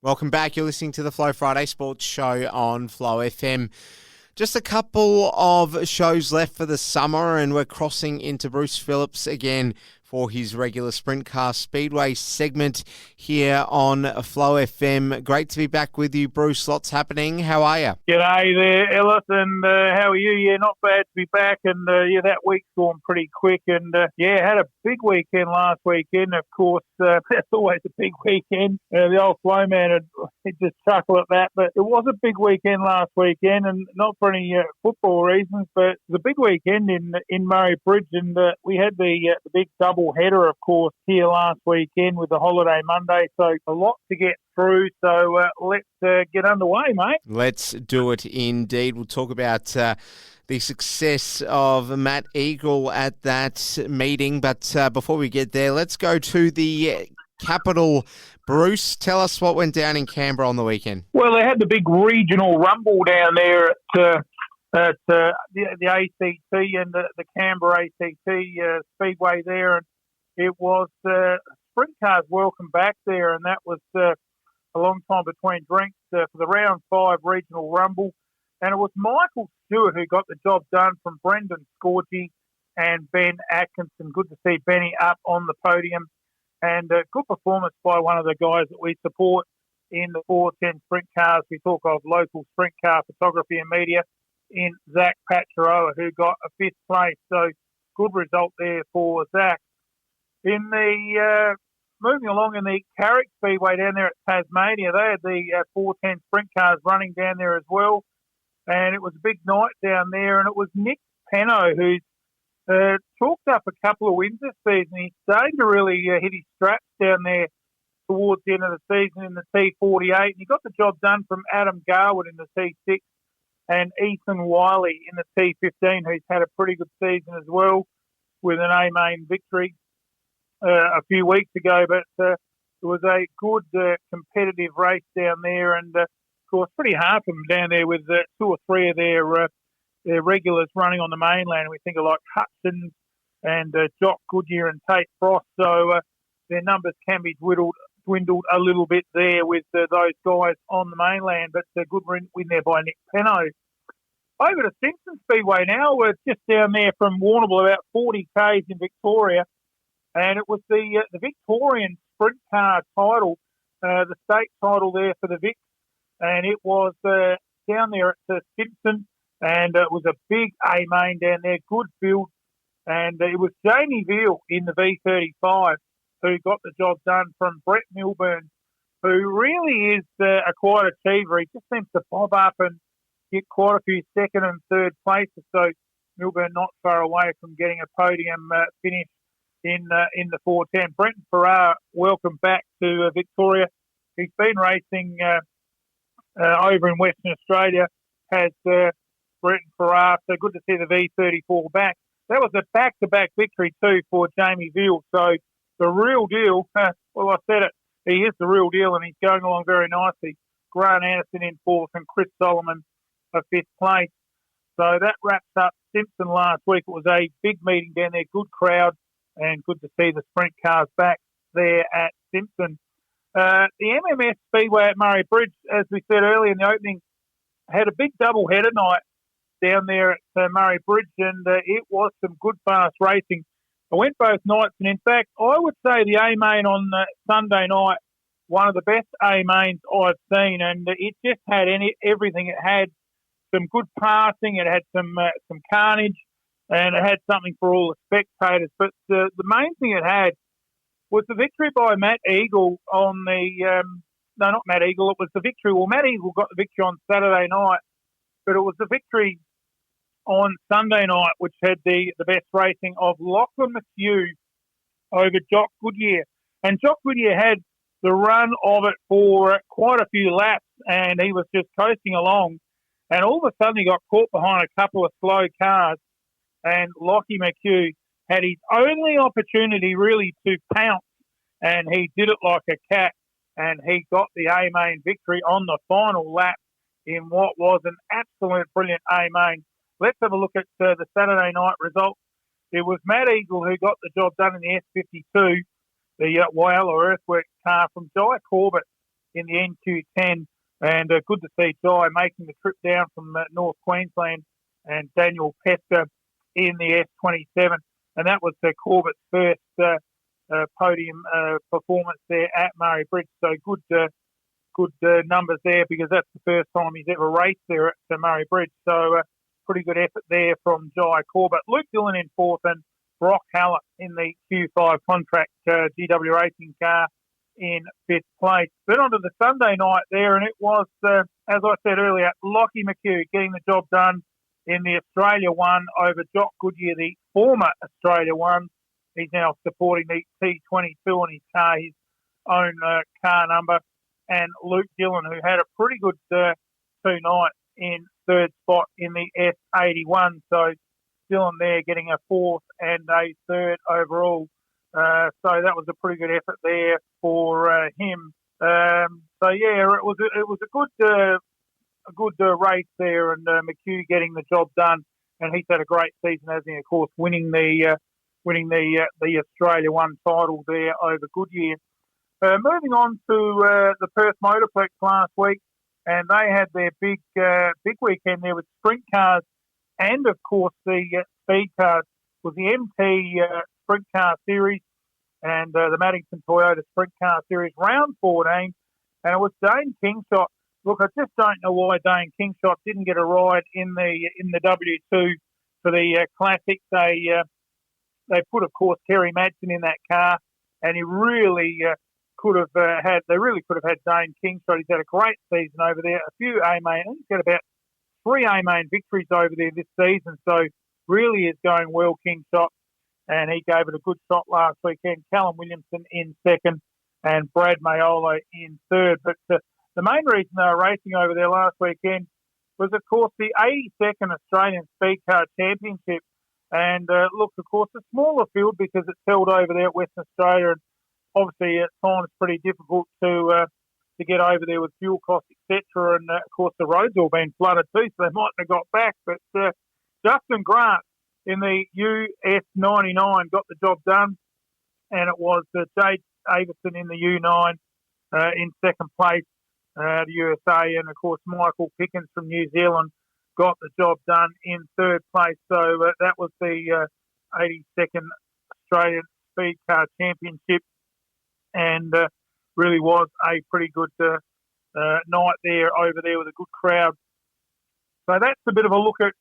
Welcome back. You're listening to the Flow Friday Sports Show on Flow FM. Just a couple of shows left for the summer, and we're crossing into Bruce Phillips again for his regular Sprintcar Speedway segment here on Flow FM. Great to be back with you, Bruce. Lots happening. How are you? G'day there, Ellis, and how are you? Yeah, not bad to be back, and that week's gone pretty quick, and had a big weekend last weekend. Of course, that's always a big weekend. The old Flow man he'd just chuckle at that, but it was a big weekend last weekend, and not for any football reasons, but it was a big weekend in Murray Bridge, and we had the big double header, of course, here last weekend with the holiday Monday, so a lot to get through. So let's get underway, mate. Let's do it indeed. We'll talk about the success of Matt Eagle at that meeting, but before we get there, let's go to the capital. Bruce, tell us what went down in Canberra on the weekend. Well, they had the big regional rumble down there at the ACT and the Canberra ACT Speedway there, and it was Sprintcar's welcome back there, and that was a long time between drinks for the round 5 regional rumble, and it was Michael Stewart who got the job done from Brendan Scorgie and Ben Atkinson. Good to see Benny up on the podium, and good performance by one of the guys that we support in the 410 sprint cars. We talk of local sprint car photography and media in Zach Pacharoa, who got a 5th place. So good result there for Zach. In the moving along in the Carrick Speedway down there at Tasmania, they had the 410 sprint cars running down there as well, and it was a big night down there. And it was Nick Penno who's chalked up a couple of wins this season. He's starting to really hit his straps down there towards the end of the season in the T48. And he got the job done from Adam Garwood in the T6 and Ethan Wiley in the T15, who's had a pretty good season as well with an A-main victory a few weeks ago. But it was a good competitive race down there, and of course pretty hard for them down there with 2 or 3 of their regulars running on the mainland. We think of like Hutchins and Jock Goodyear and Tate Frost, so their numbers can be dwindled a little bit there with those guys on the mainland, but a good win there by Nick Penno. Over to Simpson Speedway now. We're just down there from Warrnambool, about 40 k's in Victoria, and it was the Victorian Sprint Car title, the state title there for the Vic, and it was down there at Simpson, and it was a big A-main down there, good field, and it was Jamie Veal in the V35 who got the job done from Brett Milburn, who really is a quiet achiever. He just seems to bob up and get quite a few 2nd and 3rd places, so Milburn not far away from getting a podium finish in the 410. Brenton Farrar, welcome back to Victoria. He's been racing over in Western Australia, has Brenton Farrar, so good to see the V34 back. That was a back-to-back victory too for Jamie Veal, so the real deal, well, I said it, he is the real deal, and he's going along very nicely. Grant Anderson in 4th and Chris Solomon a 5th place. So that wraps up Simpson last week. It was a big meeting down there, good crowd, and good to see the sprint cars back there at Simpson. The MMS Speedway at Murray Bridge, as we said earlier in the opening, had a big double-header night down there at Murray Bridge, and it was some good fast racing. I went both nights, and in fact, I would say the A-main on Sunday night, one of the best A-mains I've seen, and it just had everything. It had some good passing, it had some carnage, and it had something for all the spectators. But the main thing it had was the victory by Matt Eagle on the no, not Matt Eagle. It was the victory. Well, Matt Eagle got the victory on Saturday night, but it was the victory on Sunday night, which had the best racing of Lachlan McHugh over Jock Goodyear. And Jock Goodyear had the run of it for quite a few laps, and he was just coasting along. And all of a sudden he got caught behind a couple of slow cars, and Lockie McHugh had his only opportunity really to pounce, and he did it like a cat, and he got the A-main victory on the final lap in what was an absolute brilliant A-main. Let's have a look at the Saturday night results. It was Matt Eagle who got the job done in the S52, the Whyalla Earthworks car from Jai Corbett, in the NQ10. And good to see Jai making the trip down from North Queensland and Daniel Pesca in the S27. And that was Corbett's first podium performance there at Murray Bridge. So good numbers there, because that's the first time he's ever raced there at Murray Bridge. So pretty good effort there from Jai Corbett. Luke Dillon in fourth, and Brock Hallett in the Q5 contract GW racing car in fifth place. Then on to the Sunday night there, and it was, as I said earlier, Lockie McHugh getting the job done in the Australia 1 over Jock Goodyear, the former Australia 1. He's now supporting the T22 on his car, his own car number. And Luke Dillon, who had a pretty good 2 nights in third spot in the S81. So Dillon there getting a fourth and a third overall. So that was a pretty good effort there for him. So yeah, it was a good race there, and McHugh getting the job done. And he's had a great season, hasn't he? Of course, winning the Australia 1 title there over Goodyear. Moving on to the Perth Motorplex last week, and they had their big weekend there with sprint cars, and of course the speed cars. Was the MT Sprint Car Series and the Maddington Toyota Sprint Car Series round 14, and it was Dane Kingshot. Look, I just don't know why Dane Kingshot didn't get a ride in the W2 for the Classic. They put, of course, Terry Madsen in that car, and he really could have had Dane Kingshot. He's had a great season over there. A few A-main. He's got about 3 A-main victories over there this season. So really is going well, Kingshot. And he gave it a good shot last weekend. Callum Williamson in second and Brad Mayolo in third. But the main reason they were racing over there last weekend was, of course, the 82nd Australian Speed Car Championship. And look, of course, a smaller field because it's held over there at Western Australia, and obviously at times pretty difficult to get over there with fuel costs, etc. And of course, the roads all been flooded too, so they mightn't have got back. But Justin Grant in the US99 got the job done, and it was Jade Avison in the U9 in second place, the USA, and of course Michael Pickens from New Zealand got the job done in third place. So that was the 82nd Australian Speed Car Championship, and really was a pretty good night there over there with a good crowd. So that's a bit of a look at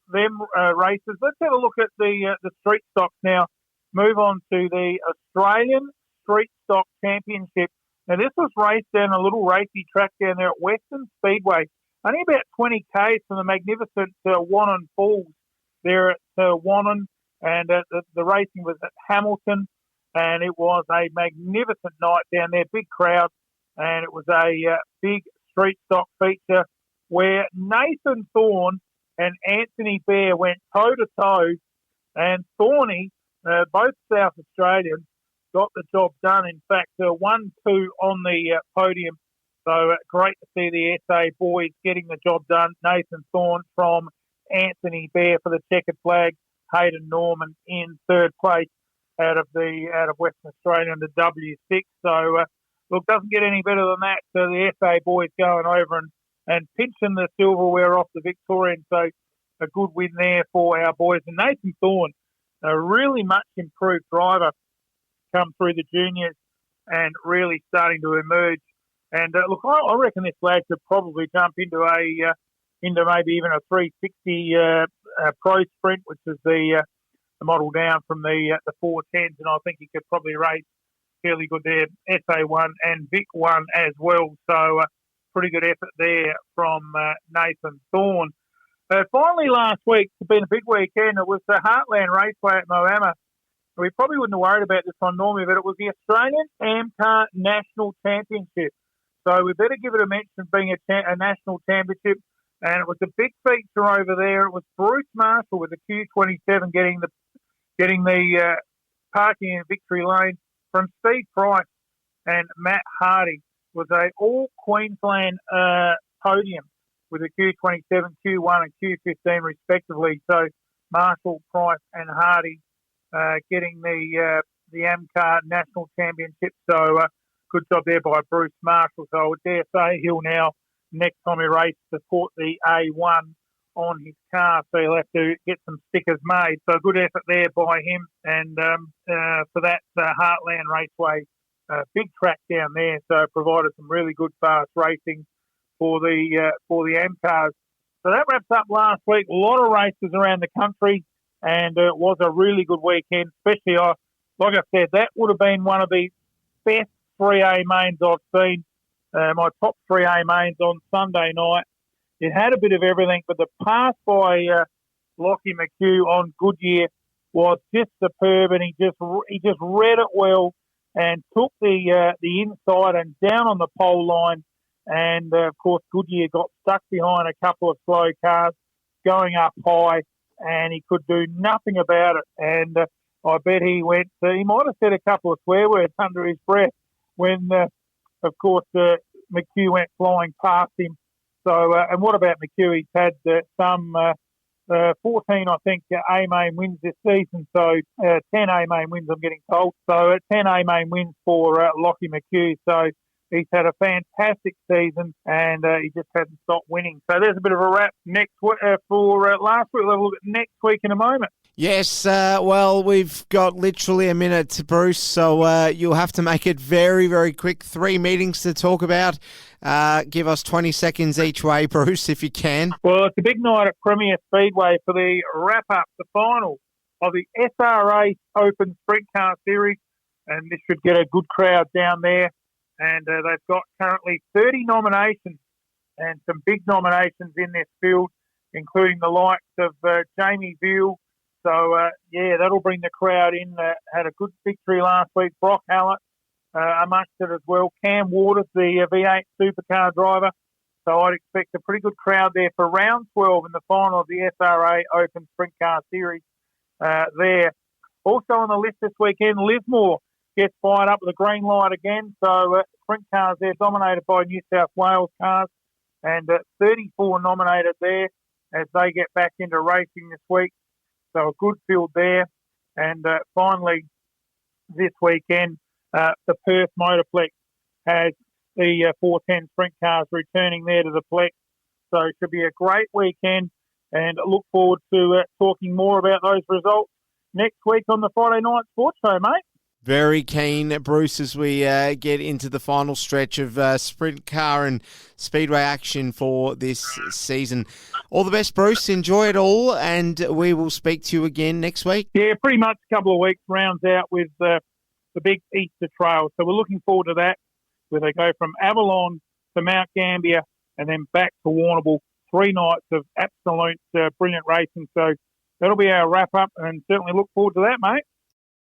them races. Let's have a look at the street stocks now. Move on to the Australian Street Stock Championship. Now this was raced down a little racy track down there at Western Speedway. Only about 20 k's from the magnificent Wannon Falls there at Wannon, and the racing was at Hamilton, and it was a magnificent night down there, big crowd, and it was a big street stock feature where Nathan Thorne and Anthony Bear went toe-to-toe, and Thorny, both South Australians, got the job done. In fact, 1-2 on the podium. So great to see the SA boys getting the job done. Nathan Thorne from Anthony Bear for the checkered flag. Hayden Norman in third place out of Western Australia in the W6. So look, doesn't get any better than that. So the SA boys going over and pinching the silverware off the Victorian. So a good win there for our boys. And Nathan Thorne, a really much improved driver, come through the juniors and really starting to emerge. And look, I reckon this lad could probably jump into maybe even a 360 Pro Sprint, which is the model down from the 410s, and I think he could probably race fairly good there. SA1 and Vic 1 as well. So pretty good effort there from Nathan Thorne. Finally, last week, it's been a big weekend. It was the Heartland Raceway at Moama. We probably wouldn't have worried about this one normally, but it was the Australian AMCAR National Championship. So we better give it a mention being a national championship. And it was a big feature over there. It was Bruce Marshall with the Q27 getting the parking in victory lane from Steve Price, and Matt Hardy was a all Queensland podium with the Q27, Q1 and Q15 respectively. So Marshall, Price and Hardy getting the AMCAR National Championship. So good job there by Bruce Marshall. So I would dare say he'll now, next time he races, support the A1 on his car, so he'll have to get some stickers made. So good effort there by him. And for that Heartland Raceway, big track down there, so it provided some really good fast racing for the AM cars. So that wraps up last week. A lot of races around the country, and it was a really good weekend. Especially, like I said, that would have been one of the best 3A mains I've seen. My top 3A mains on Sunday night. It had a bit of everything, but the pass by Lockie McHugh on Goodyear was just superb, and he just read it well and took the inside and down on the pole line. And, of course, Goodyear got stuck behind a couple of slow cars going up high, and he could do nothing about it. And I bet he might have said a couple of swear words under his breath when, of course, McHugh went flying past him. So, and what about McHugh? He's had some 14, I think, A-main wins this season. So 10 A-main wins, I'm getting told. So 10 A-main wins for Lockie McHugh. So he's had a fantastic season, and he just hasn't stopped winning. So there's a bit of a wrap next for last week. We'll have a look at next week in a moment. Yes, well, we've got literally a minute, Bruce, so you'll have to make it very, very quick. 3 meetings to talk about. Give us 20 seconds each way, Bruce, if you can. Well, it's a big night at Premier Speedway for the wrap-up, the final of the SRA Open Sprintcar Series, and this should get a good crowd down there. And they've got currently 30 nominations and some big nominations in this field, including the likes of Jamie Veal. So, that'll bring the crowd in. Had a good victory last week. Brock Hallett amongst it as well. Cam Waters, the V8 supercar driver. So I'd expect a pretty good crowd there for round 12 in the final of the SRA Open Sprint Car Series there. Also on the list this weekend, Lismore gets fired up with a green light again. So sprint cars there dominated by New South Wales cars, and 34 nominated there as they get back into racing this week. So a good field there. And finally, this weekend, the Perth Motorplex has the 410 sprint cars returning there to the Plex. So it should be a great weekend, and I look forward to talking more about those results next week on the Friday Night Sports Show, mate. Very keen, Bruce, as we get into the final stretch of sprint car and speedway action for this season. All the best, Bruce. Enjoy it all, and we will speak to you again next week. Yeah, pretty much a couple of weeks rounds out with the big Easter Trail. So we're looking forward to that, where they go from Avalon to Mount Gambier and then back to Warrnambool. 3 nights of absolute brilliant racing. So that'll be our wrap-up, and certainly look forward to that, mate.